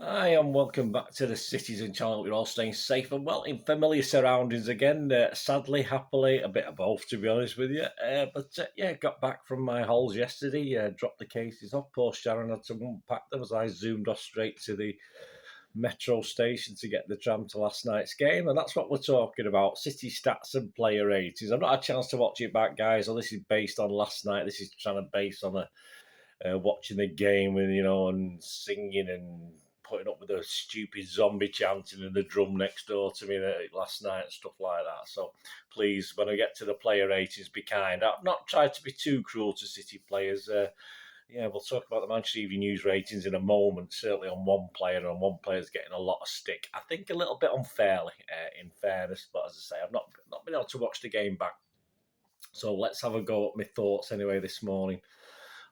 Hi, and welcome back to the Citizen channel. We're all staying safe and well in familiar surroundings again. Sadly, happily, a bit of both, to be honest with you. But got back from my holes yesterday, dropped the cases off. Poor Sharon had to unpack them as I zoomed off straight to the metro station to get the tram to last night's game. And that's what we're talking about, City stats and player ratings. I've not had a chance to watch it back, guys, so this is based on last night. This is trying to base on watching the game and and singing and putting up with the stupid zombie chanting and the drum next door to me last night and stuff like that. So please, when I get to the player ratings, be kind. I've not tried to be too cruel to City players. We'll talk about the Manchester Evening News ratings in a moment. Certainly on one player, and one player's getting a lot of stick. I think a little bit unfairly, in fairness. But as I say, I've not been able to watch the game back. So let's have a go at my thoughts anyway this morning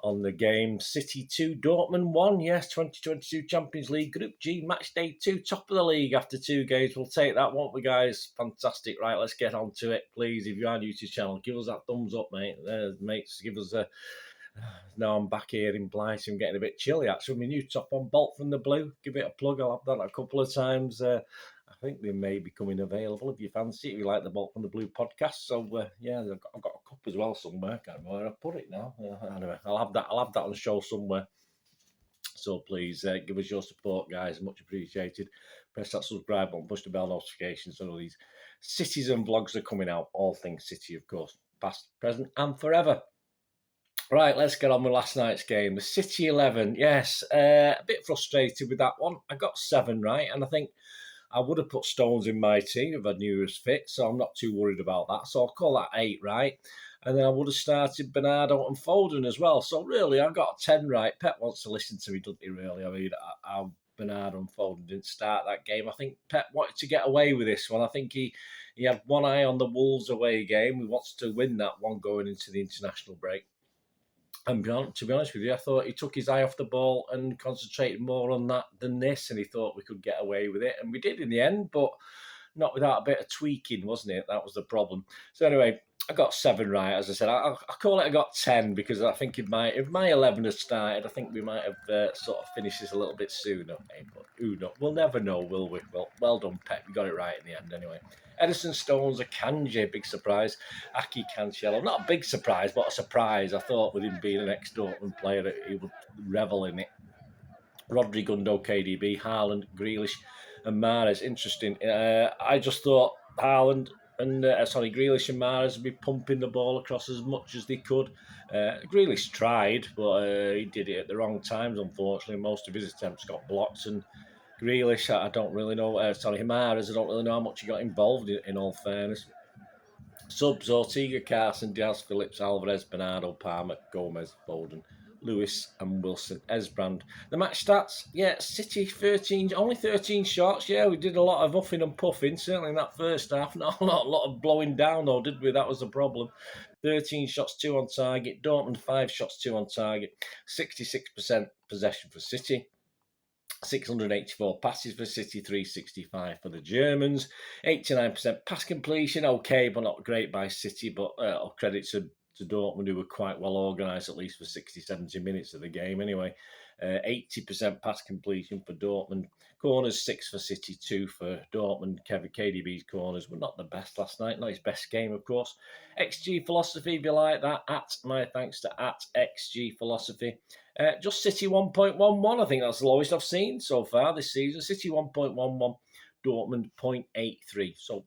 on the game. City 2, Dortmund 1. Yes, 2022 Champions League Group G, match day 2, top of the league after 2 games. We'll take that, won't we, guys? Fantastic. Right, let's get on to it, please. If you are new to the channel, give us that thumbs up, mate. Mates, give us a... Now I'm back here in Blight. I'm getting a bit chilly, actually. My new top on, Bolt from the Blue. Give it a plug. I'll have that a couple of times. I think they may be coming available if you fancy it, if you like the Bolt from the Blue podcast. So, I've got a cup as well somewhere. I can't remember where I put it now. Anyway, I'll have that on show somewhere. So please give us your support, guys. Much appreciated. Press that subscribe button, push the bell notifications so all these Citizen vlogs are coming out. All things City, of course, past, present, and forever. Right, let's get on with last night's game. The City 11, yes, a bit frustrated with that one. I got 7 right, and I think I would have put Stones in my team if I knew he was fit, so I'm not too worried about that. So I'll call that 8 right. And then I would have started Bernardo and Foden as well. So really, I got 10 right. Pep wants to listen to me, doesn't he, really? I mean, how Bernardo and Foden didn't start that game. I think Pep wanted to get away with this one. I think he had one eye on the Wolves away game. He wants to win that one going into the international break. And to be honest with you, I thought he took his eye off the ball and concentrated more on that than this, and he thought we could get away with it. And we did in the end, but not without a bit of tweaking, wasn't it? That was the problem. So anyway, I got 7 right. As I said, I call it I got 10 because I think if my 11 had started, I think we might have sort of finished this a little bit sooner. But who knows? We'll never know, will we? Well done, Pep. You got it right in the end anyway. Edison Stones, a Kanji, big surprise. Aki Cancelo, not a big surprise, but a surprise. I thought with him being an ex-Dortmund player, that he would revel in it. Rodri, Gundo, KDB, Haaland, Grealish, and Mahrez. Interesting. I just thought Haaland and Grealish and Mahrez would be pumping the ball across as much as they could. Grealish tried, but he did it at the wrong times. Unfortunately, most of his attempts got blocked, and Grealish, I don't really know. Mahrez, I don't really know how much he got involved in all fairness. Subs: Ortega, Carson, Diaz, Phillips, Alvarez, Bernardo, Palmer, Gomez, Foden, Lewis, and Wilson. Esbrand. The match stats, City 13, only 13 shots. Yeah, we did a lot of huffing and puffing, certainly in that first half. Not a lot of blowing down, though, did we? That was the problem. 13 shots, 2 on target. Dortmund, 5 shots, 2 on target. 66% possession for City. 684 passes for City, 365 for the Germans. 89% pass completion, okay, but not great by City. But credit to Dortmund, who were quite well organised, at least for 60, 70 minutes of the game anyway. 80% pass completion for Dortmund. Corners, 6 for City, 2 for Dortmund. KDB's corners were not the best last night. Not his best game, of course. XG philosophy, if you like that. My thanks to XG philosophy. Just City 1.11. I think that's the lowest I've seen so far this season. City 1.11, Dortmund 0.83. So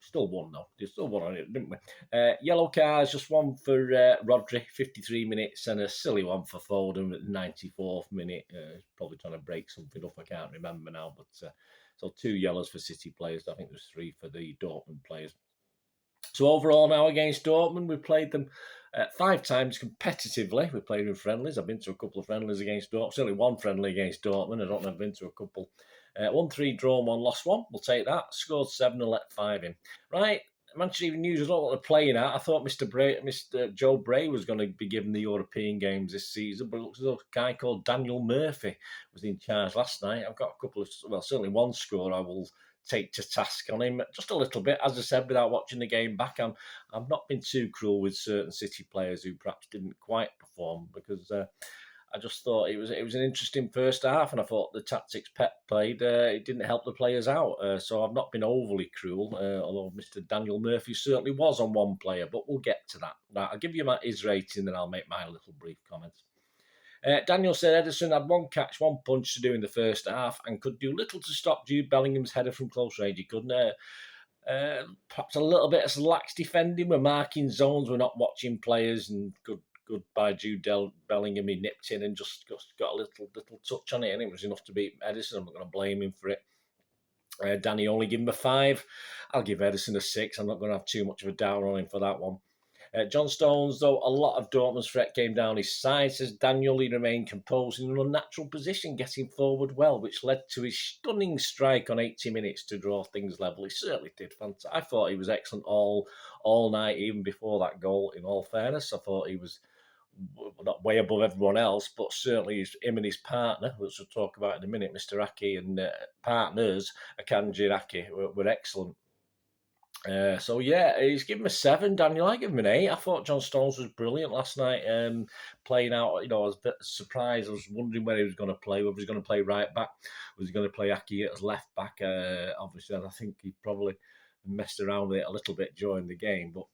still won though. They still won on it, didn't we? Yellow cards, just one for Rodri, 53 minutes, and a silly one for Foden at the 94th minute. Probably trying to break something up. I can't remember now. But so 2 yellows for City players. I think there's 3 for the Dortmund players. So overall now against Dortmund, we played them 5 times competitively. We played in friendlies. I've been to a couple of friendlies against Dortmund. Certainly one friendly against Dortmund. I don't know if I've been to a couple. 1-3, drawn 1, lost 1. We'll take that. Scored 7 and let 5 in. Right. Manchester Evening News is not what they're playing at. I thought Mr. Joe Bray was going to be given the European games this season, but it looks as though a guy called Daniel Murphy was in charge last night. I've got a couple of, certainly one score I will take to task on him just a little bit. As I said, without watching the game back, I've not been too cruel with certain City players who perhaps didn't quite perform because I just thought it was an interesting first half, and I thought the tactics Pep played it didn't help the players out. So I've not been overly cruel, although Mr. Daniel Murphy certainly was on one player. But we'll get to that. Right, I'll give you his rating, then I'll make my little brief comments. Daniel said Ederson had one catch, one punch to do in the first half, and could do little to stop Jude Bellingham's header from close range. He couldn't. Perhaps a little bit of lax defending. We're marking zones. We're not watching players, and good by Jude Bellingham. He nipped in and just got a little touch on it, and it was enough to beat Ederson. I'm not going to blame him for it. Danny only give him a 5. I'll give Ederson a 6. I'm not going to have too much of a downer on him for that one. John Stones, though, a lot of Dortmund's threat came down his side, says Daniel, he remained composed in an unnatural position, getting forward well, which led to his stunning strike on 80 minutes to draw things level. He certainly did fantastic. I thought he was excellent all night, even before that goal, in all fairness. I thought he was not way above everyone else, but certainly him and his partner, which we'll talk about in a minute, Mr. Aki, and partners, Akanji Aki, were excellent. So yeah, he's given him a 7. Daniel, I give him an 8. I thought John Stones was brilliant last night, playing out. I was a bit surprised. I was wondering where he was going to play. Whether he was going to play right back, was he going to play Aki as left back? Obviously, I think he probably messed around with it a little bit during the game. But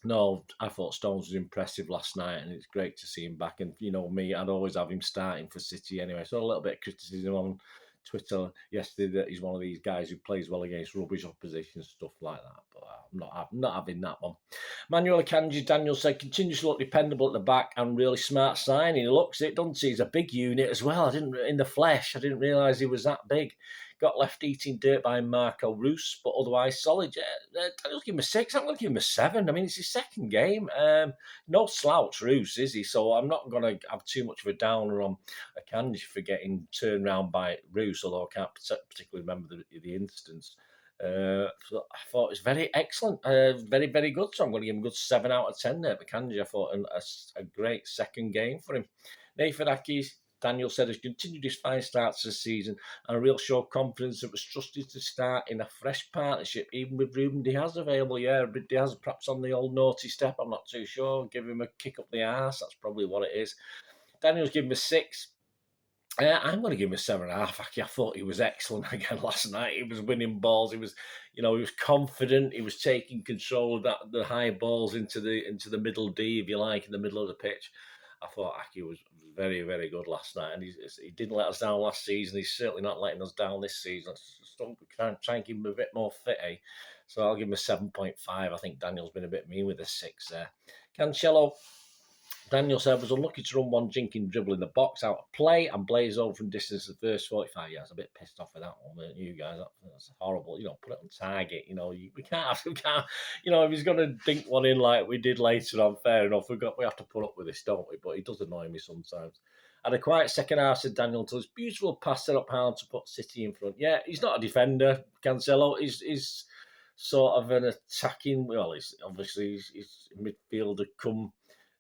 no, I thought Stones was impressive last night, and it's great to see him back. And me, I'd always have him starting for City anyway. So a little bit of criticism on Twitter yesterday that he's one of these guys who plays well against rubbish opposition, stuff like that. But I'm not having that one. Manuel Akanji, Daniel said, continues to look dependable at the back and really smart signing. He looks it, doesn't he? He's a big unit as well. In the flesh, I didn't realise he was that big. Got left eating dirt by Marco Roos, but otherwise solid. Daniel's give him a 6. I'm going to give him a 7. I mean, it's his second game. No slouch, Roos, is he? So I'm not going to have too much of a downer on Akanji for getting turned around by Roos, although I can't particularly remember the instance. So I thought it was very excellent, very, very good. So I'm going to give him a good 7 out of 10 there. Akanji, I thought a great second game for him. Nathan Aki, Daniel said, has continued his fine start to the season and a real show of confidence that was trusted to start in a fresh partnership, even with Ruben Diaz available. Yeah, Diaz perhaps on the old naughty step, I'm not too sure. Give him a kick up the arse, that's probably what it is. Daniel's given him a 6. I'm going to give him a 7.5. I thought he was excellent again last night. He was winning balls. He was confident. He was taking control of the high balls into the middle D, if you like, in the middle of the pitch. I thought Aki was very, very good last night, and he didn't let us down last season. He's certainly not letting us down this season. Try and give him a bit more fit, eh? So I'll give him a 7.5. I think Daniel's been a bit mean with a 6 there. Cancelo, Daniel said, was unlucky to run one jinking dribble in the box out of play and blaze over from distance the first 45 yards. I was a bit pissed off with that one, weren't you guys? That's horrible. Put it on target. We can't. If he's going to dink one in like we did later on, fair enough. We have to put up with this, don't we? But he does annoy me sometimes. Had a quiet second half, said Daniel, until his beautiful pass set up Haaland to put City in front. Yeah, he's not a defender, Cancelo. He's sort of an attacking. Well, he's obviously he's midfielder come.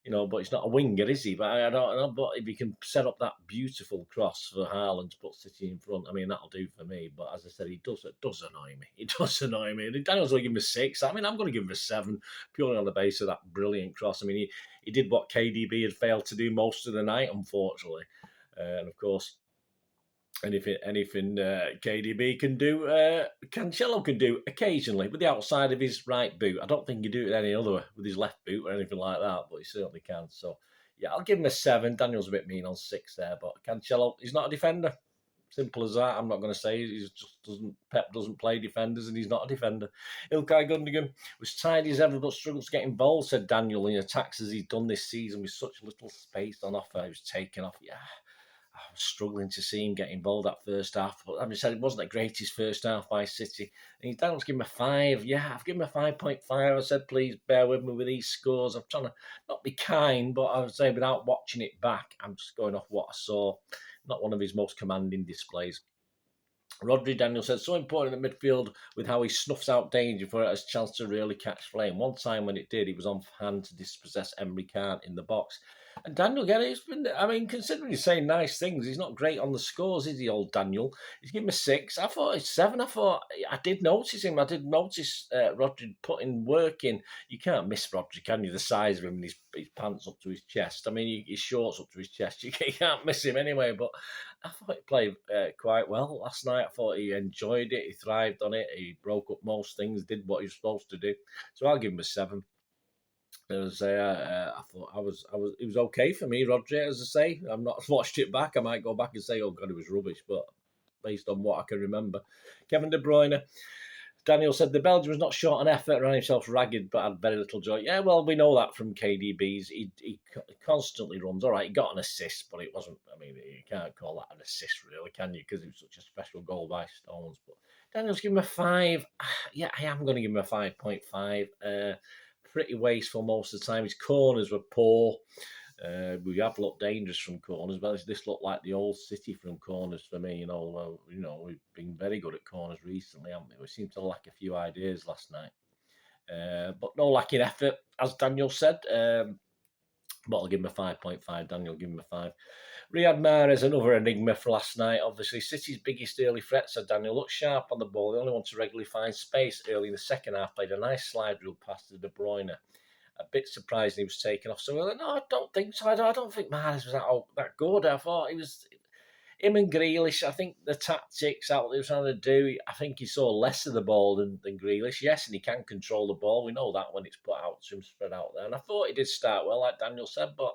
But he's not a winger, is he? But I don't know. But if he can set up that beautiful cross for Haaland to put City in front, I mean, that'll do for me. But as I said, it does annoy me. It does annoy me. Daniel's going to give him a 6. I mean, I'm going to give him a 7, purely on the basis of that brilliant cross. I mean, he did what KDB had failed to do most of the night, unfortunately. And of course, anything KDB can do, Cancelo can do occasionally with the outside of his right boot. I don't think he can do it any other with his left boot or anything like that, but he certainly can. So, yeah, I'll give him a 7. Daniel's a bit mean on 6 there, but Cancelo, he's not a defender. Simple as that. I'm not going to say Pep doesn't play defenders, and he's not a defender. Ilkay Gundogan was tidy as ever, but struggles to get involved, said Daniel, in attacks as he's done this season with such little space on offer. He was taken off. Yeah. I was struggling to see him get involved that first half. But as I said, it wasn't the greatest first half by City. And he's down to give him a 5. Yeah, I've given him a 5.5. I said, please bear with me with these scores. I'm trying to not be kind, but I would say without watching it back, I'm just going off what I saw. Not one of his most commanding displays. Rodri, Daniel said, so important in the midfield with how he snuffs out danger before it has a chance to really catch flame. One time when it did, he was on hand to dispossess M.E.N in the box. And Daniel, again, it's been, I mean, considering he's saying nice things, he's not great on the scores, is he, old Daniel? He's given me 6. I thought it's 7. I did notice him. I did notice Rodri putting work in. You can't miss Rodri, can you? The size of him and his pants up to his chest. I mean, his shorts up to his chest. You can't miss him anyway. But I thought he played quite well last night. I thought he enjoyed it. He thrived on it. He broke up most things, did what he was supposed to do. So I'll give him a 7. It was, I thought it was okay for me, Rodri, as I say. I've not watched it back. I might go back and say, oh, God, it was rubbish, but based on what I can remember. Kevin De Bruyne. Daniel said the Belgian was not short on effort, ran himself ragged, but had very little joy. Yeah, well, we know that from KDBs. He constantly runs. All right, he got an assist, but it wasn't, I mean, you can't call that an assist, really, can you? Because it was such a special goal by Stones. But Daniel's given him a 5. Yeah, I am going to give him a 5.5. Pretty wasteful most of the time. His corners were poor. We have looked dangerous from corners, but this looked like the old City from corners for me. We've been very good at corners recently, haven't we? We seem to lack a few ideas last night, but no lacking effort, as Daniel said. But I'll give him a 5.5. Daniel, give him a 5. Riyad Mahrez, another enigma for last night. Obviously, City's biggest early threat, said Daniel. Looked sharp on the ball. They only want to regularly find space early in the second half. Played a nice slide rule pass to De Bruyne. A bit surprised he was taken off so early. No, I don't think so. I don't think Mahrez was that good. I thought he was... Him and Grealish, I think the tactics out they were trying to do, I think he saw less of the ball than Grealish. Yes, and he can control the ball. We know that when it's put out to him, spread out there. And I thought he did start well, like Daniel said, but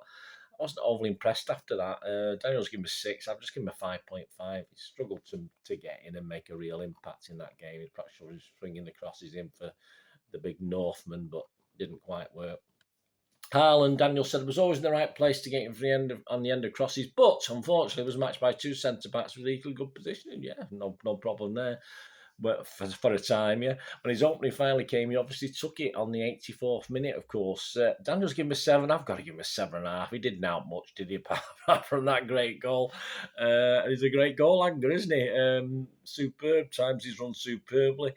I wasn't overly impressed after that. Daniel's given me 6. I've just given him a 5.5. He struggled to get in and make a real impact in that game. He perhaps should have swinging the crosses in for the big Northman, but didn't quite work. Haaland, Daniel said, was always in the right place to get him on the end of crosses, but unfortunately was matched by 2 centre-backs with equally good positioning. Yeah, no problem there. But for a time, yeah. When his opening finally came, he obviously took it on the 84th minute, of course. Daniel's given him a 7. I've got to give him a 7.5. He didn't out much, did he, apart from that great goal? He's a great goal angler, isn't he? Superb. Times he's run superbly.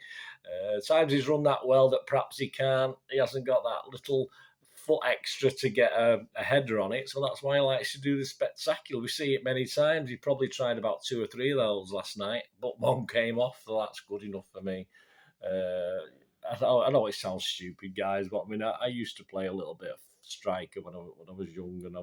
Times he's run that well that perhaps he can't. He hasn't got that little foot extra to get a header on it, so that's why he likes to do the spectacular. We see it many times. He probably tried about 2 or 3 of those last night, but one came off, so that's good enough for me. I know it sounds stupid, guys, but I mean, I used to play a little bit of striker when I was young, and I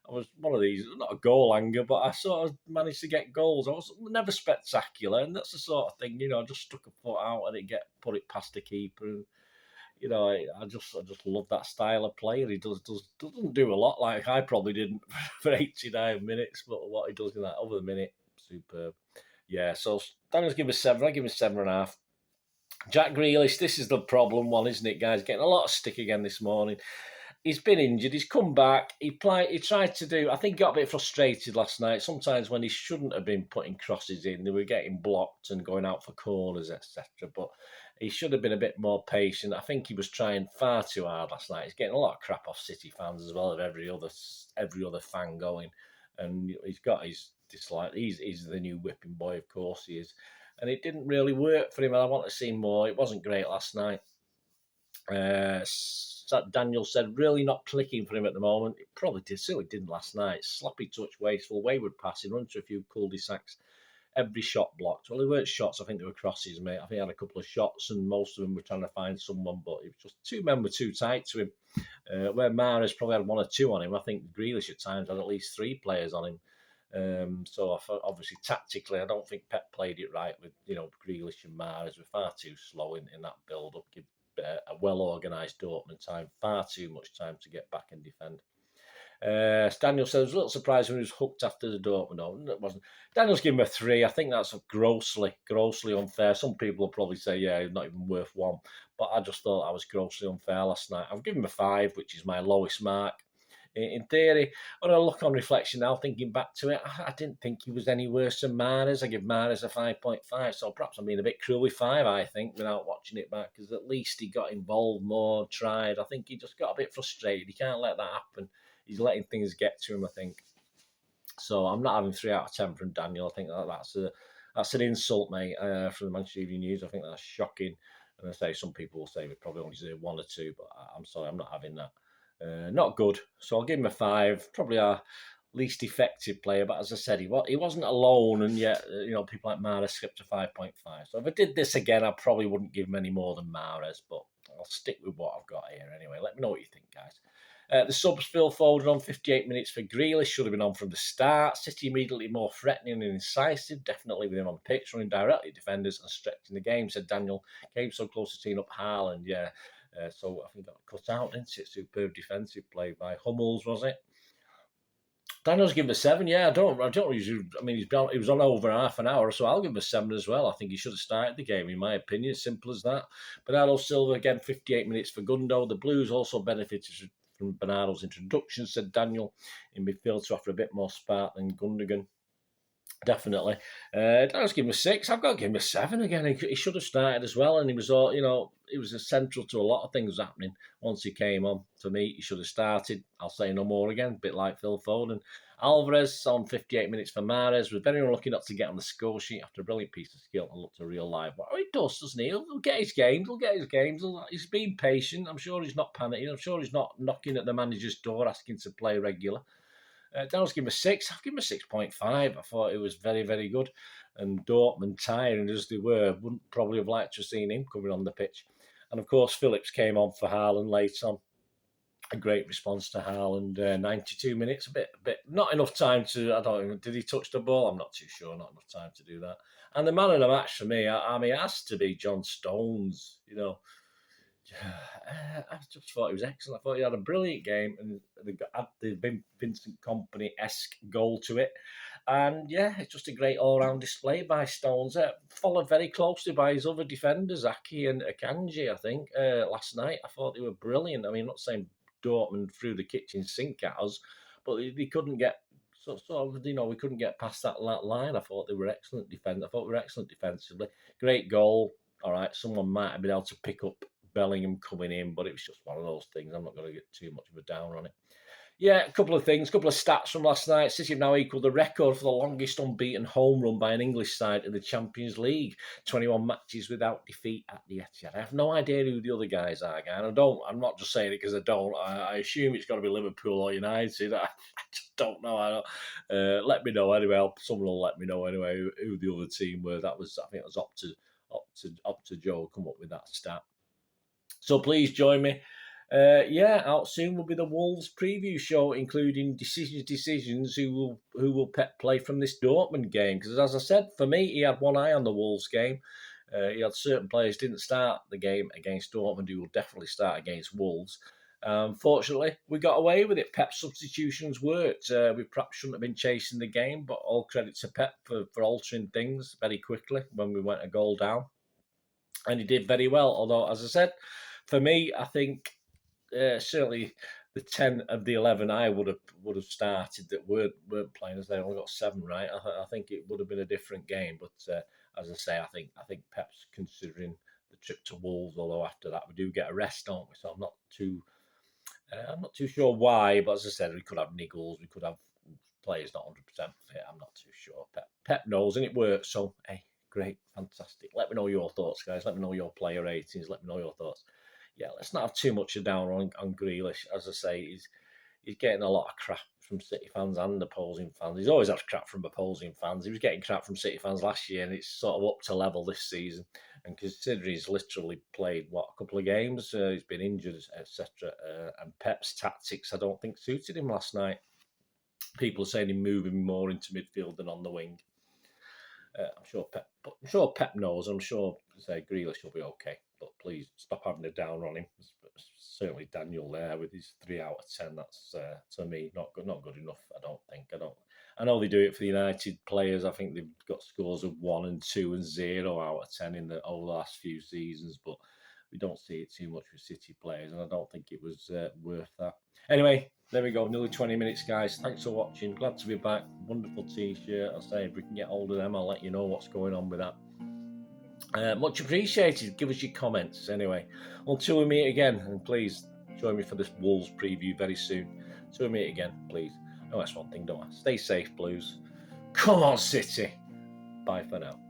was one of these, not a goal anger, but I sort of managed to get goals. I was never spectacular, and that's the sort of thing, I just stuck a foot out and put it past the keeper. And, I just love that style of player. He doesn't do a lot like I probably didn't for 89 minutes, but what he does in that other minute, superb. Yeah, so Daniel's give us 7. I give him 7.5. Jack Grealish, this is the problem one, isn't it, guys? Getting a lot of stick again this morning. He's been injured. He's come back. He tried to do. I think he got a bit frustrated last night. Sometimes when he shouldn't have been putting crosses in, they were getting blocked and going out for corners, etc. But he should have been a bit more patient. I think he was trying far too hard last night. He's getting a lot of crap off City fans as well, of every other fan going, and he's got his dislike. He's the new whipping boy, of course he is, and it didn't really work for him. And I want to see more. It wasn't great last night. Daniel said, really not clicking for him at the moment. It probably did. Certainly didn't last night. Sloppy touch, wasteful, wayward passing, run to a few cul-de-sacs. Every shot blocked. Well, they weren't shots. I think they were crosses, mate. I think he had a couple of shots, and most of them were trying to find someone, but it was just 2 men were too tight to him. Where Mahrez probably had 1 or 2 on him. I think Grealish at times had at least 3 players on him. So obviously tactically, I don't think Pep played it right with Grealish and Mahrez were far too slow in that build-up. Give a well-organised Dortmund far too much time to get back and defend. Daniel said, I was a little surprised when he was hooked after the Dortmund. No, it wasn't. Daniel's given him a 3. I think that's grossly unfair. Some people will probably say, yeah, he's not even worth 1. But I just thought that was grossly unfair last night. I've given him a 5, which is my lowest mark. In theory, when I look on reflection now, thinking back to it, I didn't think he was any worse than Mahrez. I give Mahrez a 5.5, so perhaps I'm being a bit cruel with 5, I think, without watching it back, because at least he got involved more, tried. I think he just got a bit frustrated. He can't let that happen. He's letting things get to him, I think. So I'm not having 3 out of 10 from Daniel. I think that's an insult, mate, from the Manchester Evening News. I think that's shocking. And I say some people will say we probably only deserve 1 or 2, but I'm sorry, I'm not having that. Not good. So I'll give him a 5. Probably our least effective player, but as I said, he wasn't alone, and yet people like Mahrez skipped to 5.5. So if I did this again, I probably wouldn't give him any more than Mahrez, but I'll stick with what I've got here anyway. Let me know what you think, guys. The subs, Phil Foden on 58 minutes for Grealish, should have been on from the start. City immediately more threatening and incisive, definitely with him on pitch, running directly at defenders and stretching the game, said Daniel. Came so close to teeing up Haaland, yeah. So I think that cut out, didn't it? Superb defensive play by Hummels, was it? Daniel's given a 7. Yeah, I don't usually. I mean, he was on over half an hour, so I'll give him a 7 as well. I think he should have started the game, in my opinion. Simple as that. Bernardo Silva again, 58 minutes for Gundo. The Blues also benefited from Bernardo's introduction, said Daniel, in midfield to offer a bit more spark than Gundogan. Definitely. Daniel's given him a 6. I've got to give him a 7 again. He should have started as well, and he was all, he was central to a lot of things happening once he came on. For me, he should have started. I'll say no more again, a bit like Phil Foden. Alvarez on 58 minutes for Mahrez was very unlucky not to get on the score sheet after a brilliant piece of skill and looked a real live. Well, he does, doesn't he? He'll get his games. He's been patient. I'm sure he's not panicking. I'm sure he's not knocking at the manager's door asking to play regular. Daniel's given him a 6. I've given him a 6.5. I thought it was very, very good. And Dortmund, tiring as they were, wouldn't probably have liked to have seen him coming on the pitch. And of course, Phillips came on for Haaland late on. A great response to Haaland. 92 minutes, a bit, not enough time to. I don't know. Did he touch the ball? I'm not too sure. Not enough time to do that. And the man of the match for me, I mean, it has to be John Stones. I just thought he was excellent. I thought he had a brilliant game and had the Vincent Kompany-esque goal to it. And yeah, it's just a great all-round display by Stones. Followed very closely by his other defenders, Aki and Akanji, I think, last night. I thought they were brilliant. I mean, I'm not saying Dortmund threw the kitchen sink at us, but they couldn't get we couldn't get past that line. I thought they were excellent defenders. I thought we were excellent defensively. Great goal. All right, someone might have been able to pick up Bellingham coming in, but it was just one of those things. I'm not going to get too much of a downer on it. Yeah, a couple of stats from last night. City have now equalled the record for the longest unbeaten home run by an English side in the Champions League. 21 matches without defeat at the Etihad. I have no idea who the other guys are, and I'm not just saying it because I don't. I assume it's got to be Liverpool or United. I just don't know. Let me know anyway. Someone will let me know anyway who the other team were. I think it was up to Joe come up with that stat. So please join me. Out soon will be the Wolves preview show, including decisions who will Pep play from this Dortmund game. Because as I said, for me, he had one eye on the Wolves game. He had certain players didn't start the game against Dortmund who will definitely start against Wolves. Fortunately, we got away with it. Pep's substitutions worked. We perhaps shouldn't have been chasing the game, but all credit to Pep for altering things very quickly when we went a goal down. And he did very well. Although, as I said, for me, I think certainly the 10 of the 11 I would have started that weren't playing, as they only got 7 right. I think it would have been a different game. But as I say, I think Pep's considering the trip to Wolves. Although after that we do get a rest, don't we? So I'm not too sure why. But as I said, we could have niggles. We could have players not 100% fit. I'm not too sure. Pep knows, and it works. So hey. Great, fantastic. Let me know your thoughts, guys. Let me know your player ratings. Let me know your thoughts. Yeah, let's not have too much of down on Grealish. As I say, he's getting a lot of crap from City fans and opposing fans. He's always had crap from opposing fans. He was getting crap from City fans last year, and it's sort of up to level this season. And considering he's literally played, a couple of games, he's been injured, etc. And Pep's tactics, I don't think, suited him last night. People are saying him moving more into midfield than on the wing. I'm sure Pep knows. I'm sure Grealish will be okay. But please stop having a down on him. Certainly Daniel there with his 3 out of 10. That's to me not good enough. I don't think. I know they do it for the United players. I think they've got scores of 1 and 2 and 0 out of 10 over the last few seasons. But we don't see it too much with City players, and I don't think it was worth that. Anyway, there we go. Nearly 20 minutes, guys. Thanks for watching. Glad to be back. Wonderful t-shirt. I'll say if we can get hold of them, I'll let you know what's going on with that. Much appreciated. Give us your comments. Anyway, until we meet again, and please join me for this Wolves preview very soon. Until we meet again, please. Oh, that's one thing, don't I? Stay safe, Blues. Come on, City. Bye for now.